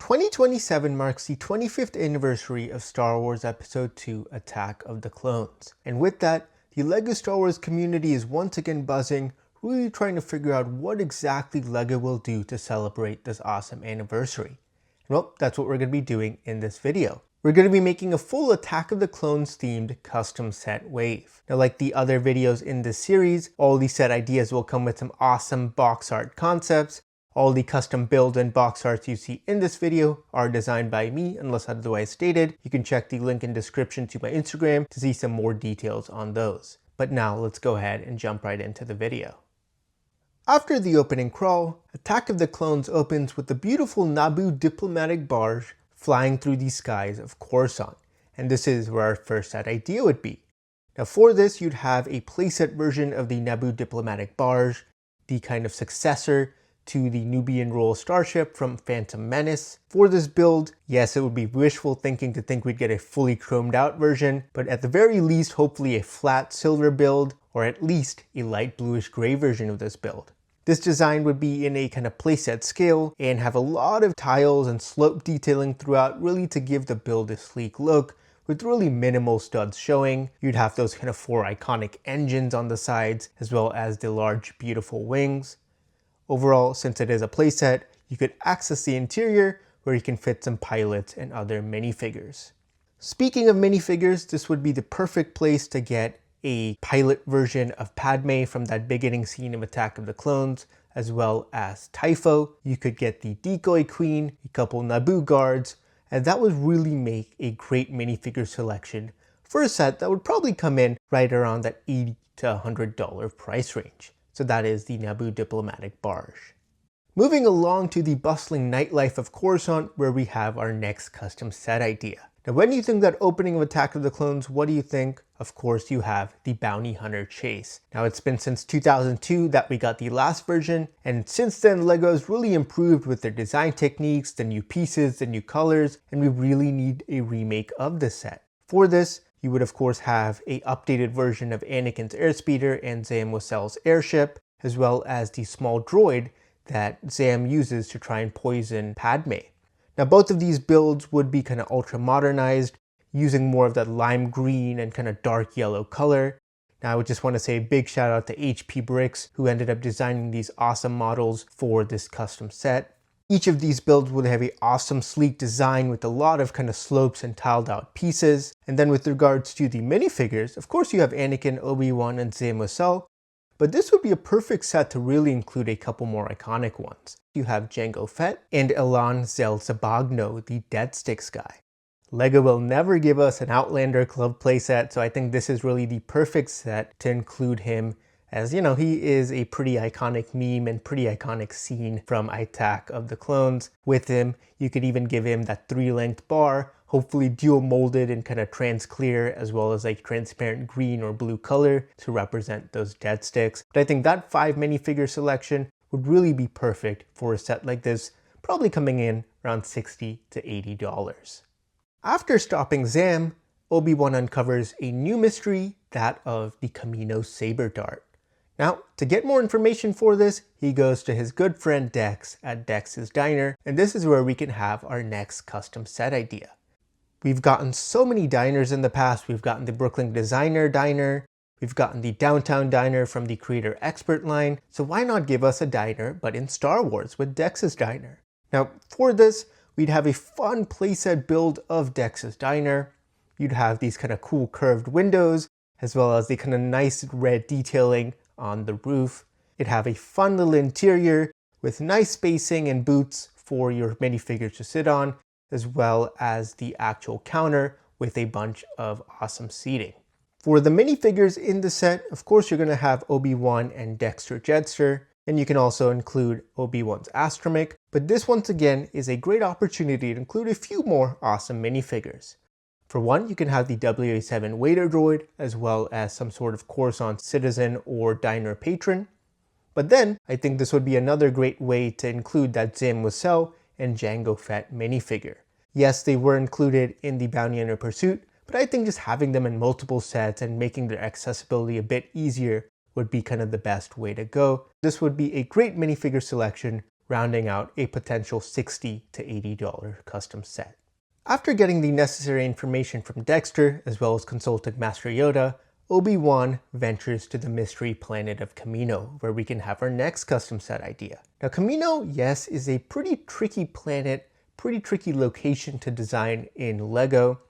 2027 marks the 25th anniversary of Star Wars Episode II Attack of the Clones. And with that, the LEGO Star Wars community is once again buzzing, really trying to figure out what exactly LEGO will do to celebrate this awesome anniversary. And well, that's what we're going to be doing in this video. We're going to be making a full Attack of the Clones themed custom set wave. Now, like the other videos in this series, all these set ideas will come with some awesome box art concepts. All the custom builds and box arts you see in this video are designed by me unless otherwise stated. You can check the link in description to my Instagram to see some more details on those. But now let's go ahead and jump right into the video. After the opening crawl, Attack of the Clones opens with the beautiful Naboo Diplomatic Barge flying through the skies of Coruscant. And this is where our first set idea would be. Now for this, you'd have a playset version of the Naboo Diplomatic Barge, the kind of successor to the Nubian Royal Starship from Phantom Menace. For this build, yes, it would be wishful thinking to think we'd get a fully chromed out version, but at the very least, hopefully a flat silver build, or at least a light bluish gray version of this build. This design would be in a kind of playset scale and have a lot of tiles and slope detailing throughout, really to give the build a sleek look with really minimal studs showing. You'd have those kind of four iconic engines on the sides, as well as the large beautiful wings. Overall, since it is a playset, you could access the interior where you can fit some pilots and other minifigures. Speaking of minifigures, this would be the perfect place to get a pilot version of Padme from that beginning scene of Attack of the Clones, as well as Typho. You could get the Decoy Queen, a couple Naboo guards, and that would really make a great minifigure selection for a set that would probably come in right around that $80 to $100 price range. So that is the Naboo Diplomatic Barge. Moving along to the bustling nightlife of Coruscant, where we have our next custom set idea. Now when you think that opening of Attack of the Clones, what do you think? Of course you have the Bounty Hunter Chase. Now it's been since 2002 that we got the last version, and since then LEGO has really improved with their design techniques, the new pieces, the new colors, and we really need a remake of this set. For this, you would of course have a updated version of Anakin's airspeeder and Zam Wesell's airship, as well as the small droid that Zam uses to try and poison Padme. Now both of these builds would be kind of ultra modernized, using more of that lime green and kind of dark yellow color. Now I would just want to say a big shout out to HP Bricks, who ended up designing these awesome models for this custom set. Each of these builds would have an awesome sleek design with a lot of kind of slopes and tiled out pieces. And then with regards to the minifigures, of course you have Anakin, Obi-Wan, and Zam Wesell, but this would be a perfect set to really include a couple more iconic ones. You have Jango Fett and Elan Zel Sabagno, the Dead Sticks guy. LEGO will never give us an Outlander Club playset, so I think this is really the perfect set to include him, as you know, he is a pretty iconic meme and pretty iconic scene from Attack of the Clones. With him, you could even give him that 3-length bar, hopefully dual molded in kind of trans clear, as well as like transparent green or blue color to represent those dead sticks. But I think that 5 minifigure selection would really be perfect for a set like this, probably coming in around $60 to $80. After stopping Zam, Obi-Wan uncovers a new mystery, that of the Kamino Saber Dart. Now, to get more information for this, he goes to his good friend Dex at Dex's Diner, and this is where we can have our next custom set idea. We've gotten so many diners in the past. We've gotten the Brooklyn Designer Diner, we've gotten the Downtown Diner from the Creator Expert line, so why not give us a diner but in Star Wars with Dex's Diner? Now, for this, we'd have a fun playset build of Dex's Diner. You'd have these kind of cool curved windows, as well as the kind of nice red detailing on the roof. It'd have a fun little interior with nice spacing and boots for your minifigures to sit on, as well as the actual counter with a bunch of awesome seating. For the minifigures in the set, of course you're going to have Obi-Wan and Dexter Jettster, and you can also include Obi-Wan's astromech, but this once again is a great opportunity to include a few more awesome minifigures. For one, you can have the WA7 waiter droid, as well as some sort of Coruscant citizen or diner patron. But then, I think this would be another great way to include that Zam Wesell and Jango Fett minifigure. Yes, they were included in the Bounty Hunter Pursuit, but I think just having them in multiple sets and making their accessibility a bit easier would be kind of the best way to go. This would be a great minifigure selection rounding out a potential $60 to $80 custom set. After getting the necessary information from Dexter, as well as consulting Master Yoda, Obi-Wan ventures to the mystery planet of Kamino, where we can have our next custom set idea. Now Kamino, yes, is a pretty tricky planet, pretty tricky location to design in LEGO.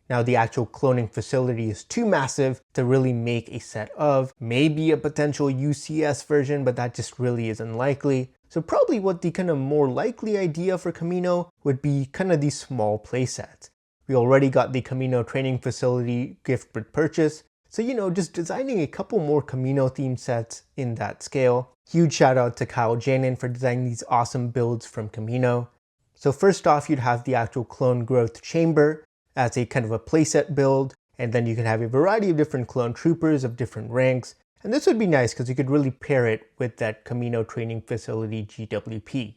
Now the actual cloning facility is too massive to really make a set of. Maybe a potential UCS version, but that just really is unlikely. So probably what the kind of more likely idea for Kamino would be kind of these small playsets. We already got the Kamino training facility gift with purchase. So, just designing a couple more Kamino themed sets in that scale. Huge shout out to Kyle Janin for designing these awesome builds from Kamino. So first off, you'd have the actual clone growth chamber as a kind of a playset build. And then you can have a variety of different clone troopers of different ranks. And this would be nice because you could really pair it with that Kamino training facility GWP.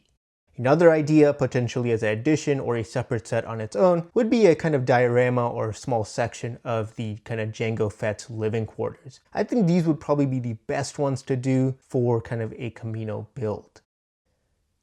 Another idea, potentially as an addition or a separate set on its own, would be a kind of diorama or a small section of the kind of Jango Fett's living quarters. I think these would probably be the best ones to do for kind of a Kamino build.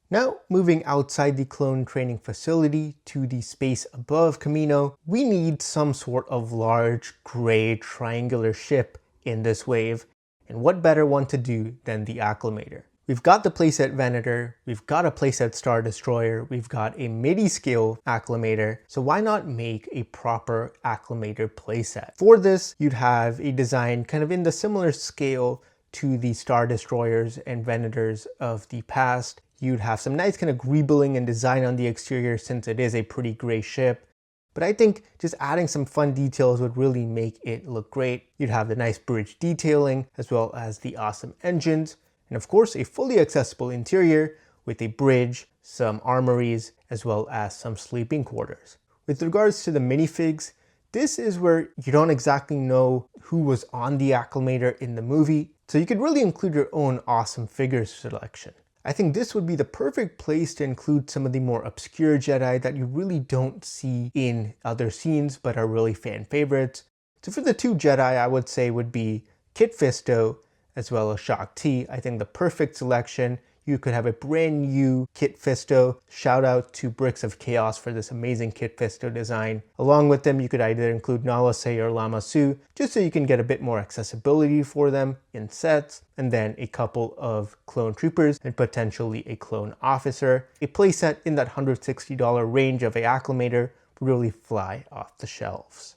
Now, moving outside the clone training facility to the space above Kamino, we need some sort of large gray triangular ship in this wave. And what better one to do than the Acclamator? We've got the playset Venator, we've got a playset Star Destroyer, we've got a midi-scale Acclamator, so why not make a proper Acclamator playset? For this, you'd have a design kind of in the similar scale to the Star Destroyers and Venators of the past. You'd have some nice kind of greebling and design on the exterior since it is a pretty gray ship. But I think just adding some fun details would really make it look great. You'd have the nice bridge detailing as well as the awesome engines. And of course, a fully accessible interior with a bridge, some armories, as well as some sleeping quarters. With regards to the minifigs, this is where you don't exactly know who was on the Acclamator in the movie, so you could really include your own awesome figures selection. I think this would be the perfect place to include some of the more obscure Jedi that you really don't see in other scenes, but are really fan favorites. So for the two Jedi, I would say would be Kit Fisto, as well as Shaak Ti. I think the perfect selection. You could have a brand new Kit Fisto. Shout out to Bricks of Chaos for this amazing Kit Fisto design. Along with them, you could either include Nala Se or Lama Su, just so you can get a bit more accessibility for them in sets, and then a couple of clone troopers and potentially a clone officer. A playset in that $160 range of a Acclamator would really fly off the shelves.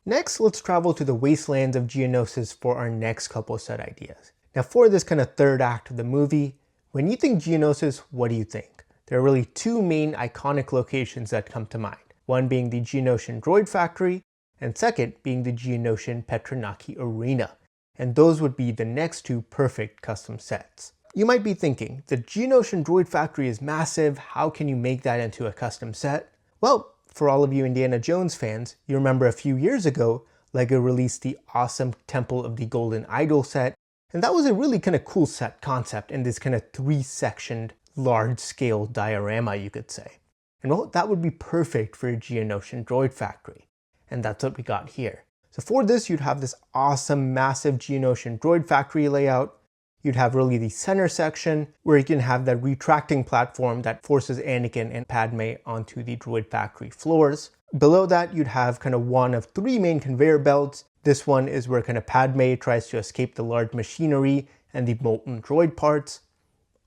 Next, let's travel to the wastelands of Geonosis for our next couple set ideas. Now for this kind of third act of the movie, when you think Geonosis, what do you think? There are really two main iconic locations that come to mind. One being the Geonosian Droid Factory, and second being the Geonosian Petranaki Arena. And those would be the next two perfect custom sets. You might be thinking, the Geonosian Droid Factory is massive, how can you make that into a custom set? Well, for all of you Indiana Jones fans, you remember a few years ago, LEGO released the awesome Temple of the Golden Idol set, and that was a really kind of cool set concept in this kind of three-sectioned, large-scale diorama, you could say. And well, that would be perfect for a Geonosian Droid Factory, and that's what we got here. So for this, you'd have this awesome, massive Geonosian Droid Factory layout. You'd have really the center section where you can have that retracting platform that forces Anakin and Padme onto the droid factory floors. Below that, you'd have kind of one of three main conveyor belts. This one is where kind of Padme tries to escape the large machinery and the molten droid parts.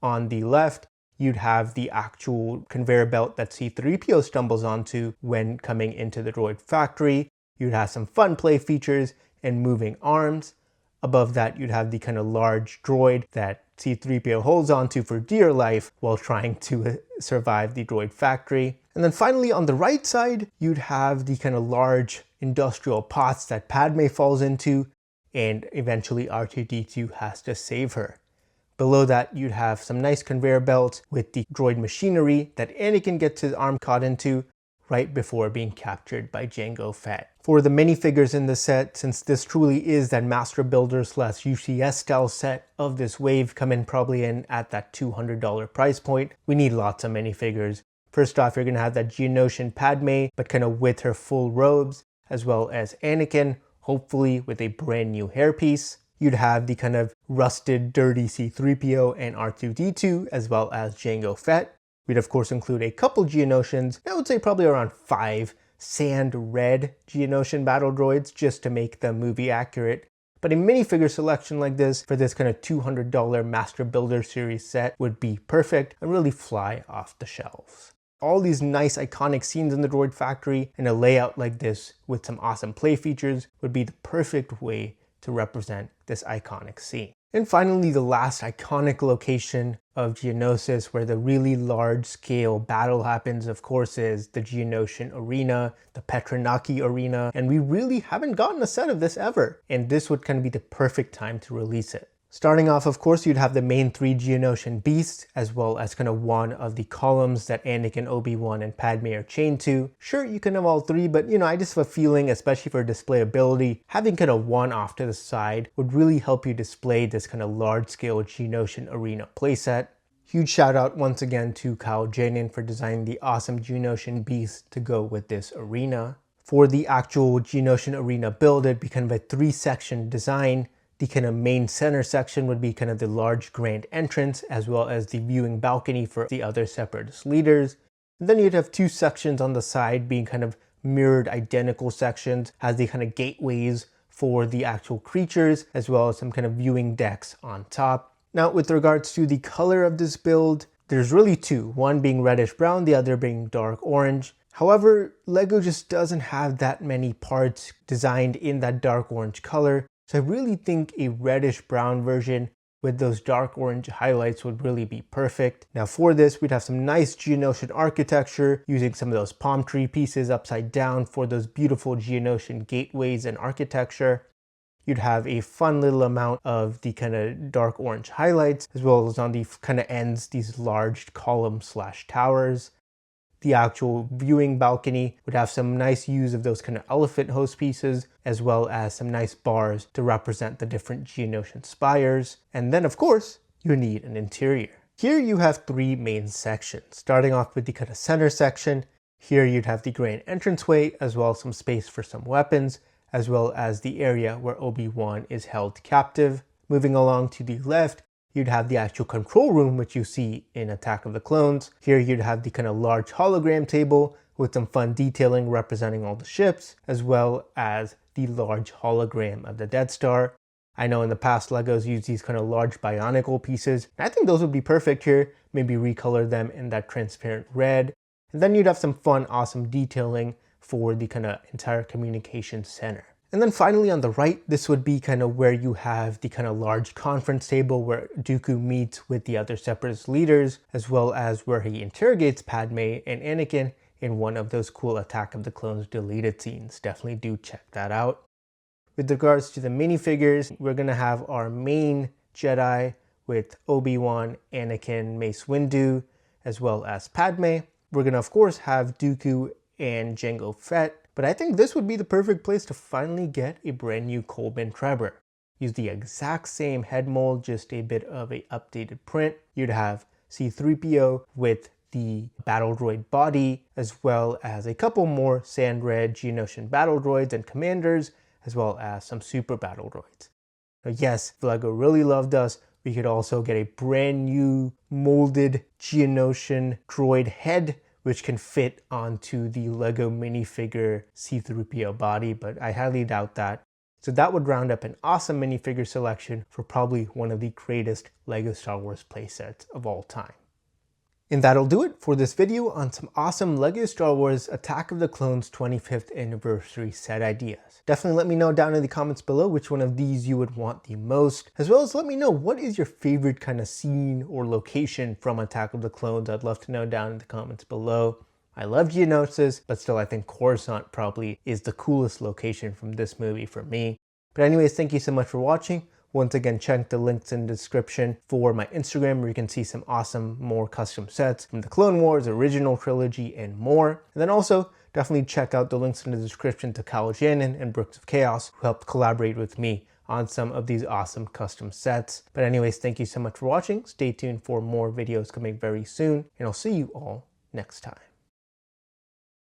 On the left, you'd have the actual conveyor belt that C-3PO stumbles onto when coming into the droid factory. You'd have some fun play features and moving arms. Above that, you'd have the kind of large droid that C-3PO holds onto for dear life while trying to survive the droid factory. And then finally, on the right side, you'd have the kind of large industrial pots that Padme falls into, and eventually R2-D2 has to save her. Below that, you'd have some nice conveyor belts with the droid machinery that Anakin gets his arm caught into right before being captured by Jango Fett. For the minifigures in the set, since this truly is that Master Builder / UCS style set of this wave, coming probably in at that $200 price point, we need lots of minifigures. First off, you're going to have that Geonosian Padme, but kind of with her full robes, as well as Anakin, hopefully with a brand new hairpiece. you'd have the kind of rusted, dirty C-3PO and R2-D2, as well as Jango Fett. We'd of course include a couple Geonosians, I would say probably around 5 sand red Geonosian battle droids just to make the movie accurate. But a minifigure selection like this for this kind of $200 Master Builder Series set would be perfect and really fly off the shelves. All these nice iconic scenes in the droid factory and a layout like this with some awesome play features would be the perfect way to represent this iconic scene. And finally, the last iconic location of Geonosis where the really large scale battle happens, of course, is the Geonosian Arena, the Petranaki Arena, and we really haven't gotten a set of this ever. And this would kind of be the perfect time to release it. Starting off, of course, you'd have the main 3 Geonosian beasts, as well as kind of one of the columns that Anakin, Obi-Wan, and Padme are chained to. Sure, you can have all 3, but I just have a feeling, especially for displayability, having kind of one off to the side would really help you display this kind of large-scale Geonosian Arena playset. Huge shout out once again to Kyle Janin for designing the awesome Geonosian beasts to go with this arena. For the actual Geonosian Arena build, it'd be kind of a 3-section design. The kind of main center section would be kind of the large grand entrance, as well as the viewing balcony for the other separatist leaders. And then you'd have 2 sections on the side being kind of mirrored identical sections as the kind of gateways for the actual creatures, as well as some kind of viewing decks on top. Now, with regards to the color of this build, there's really 2, one being reddish brown, the other being dark orange. However, LEGO just doesn't have that many parts designed in that dark orange color. So I really think a reddish brown version with those dark orange highlights would really be perfect. Now for this, we'd have some nice Geonosian architecture using some of those palm tree pieces upside down for those beautiful Geonosian gateways and architecture. You'd have a fun little amount of the kind of dark orange highlights, as well as on the kind of ends, these large columns / towers. The actual viewing balcony would have some nice use of those kind of elephant host pieces, as well as some nice bars to represent the different Geonosian spires. And then of course, you need an interior. Here you have 3 main sections, starting off with the kind of center section. Here you'd have the grand entranceway, as well as some space for some weapons, as well as the area where Obi-Wan is held captive. Moving along to the left, you'd have the actual control room, which you see in Attack of the Clones. Here you'd have the kind of large hologram table with some fun detailing representing all the ships, as well as the large hologram of the Death Star. I know in the past LEGO's used these kind of large bionicle pieces, and I think those would be perfect here. Maybe recolor them in that transparent red. And then you'd have some fun, awesome detailing for the kind of entire communication center. And then finally on the right, this would be kind of where you have the kind of large conference table where Dooku meets with the other separatist leaders, as well as where he interrogates Padme and Anakin in one of those cool Attack of the Clones deleted scenes. Definitely do check that out. With regards to the minifigures, we're going to have our main Jedi with Obi-Wan, Anakin, Mace Windu, as well as Padme. We're going to of course have Dooku and Jango Fett. But I think this would be the perfect place to finally get a brand new Colbin Trevor. Use the exact same head mold, just a bit of a updated print. You'd have C-3PO with the battle droid body, as well as a couple more sand red Geonosian battle droids and commanders, as well as some super battle droids. Now yes, if LEGO really loved us, we could also get a brand new molded Geonosian droid head, which can fit onto the LEGO minifigure C-3PO body, but I highly doubt that. So that would round up an awesome minifigure selection for probably one of the greatest LEGO Star Wars playsets of all time. And that'll do it for this video on some awesome LEGO Star Wars Attack of the Clones 25th anniversary set ideas. Definitely let me know down in the comments below which one of these you would want the most, as well as let me know what is your favorite kind of scene or location from Attack of the Clones. I'd love to know down in the comments below. I love Geonosis, but still I think Coruscant probably is the coolest location from this movie for me. But anyways, thank you so much for watching. Once again, check the links in the description for my Instagram where you can see some awesome more custom sets from the Clone Wars, original trilogy, and more. And then also, definitely check out the links in the description to Kyle Janin and Brooks of Chaos, who helped collaborate with me on some of these awesome custom sets. But anyways, thank you so much for watching. Stay tuned for more videos coming very soon, and I'll see you all next time.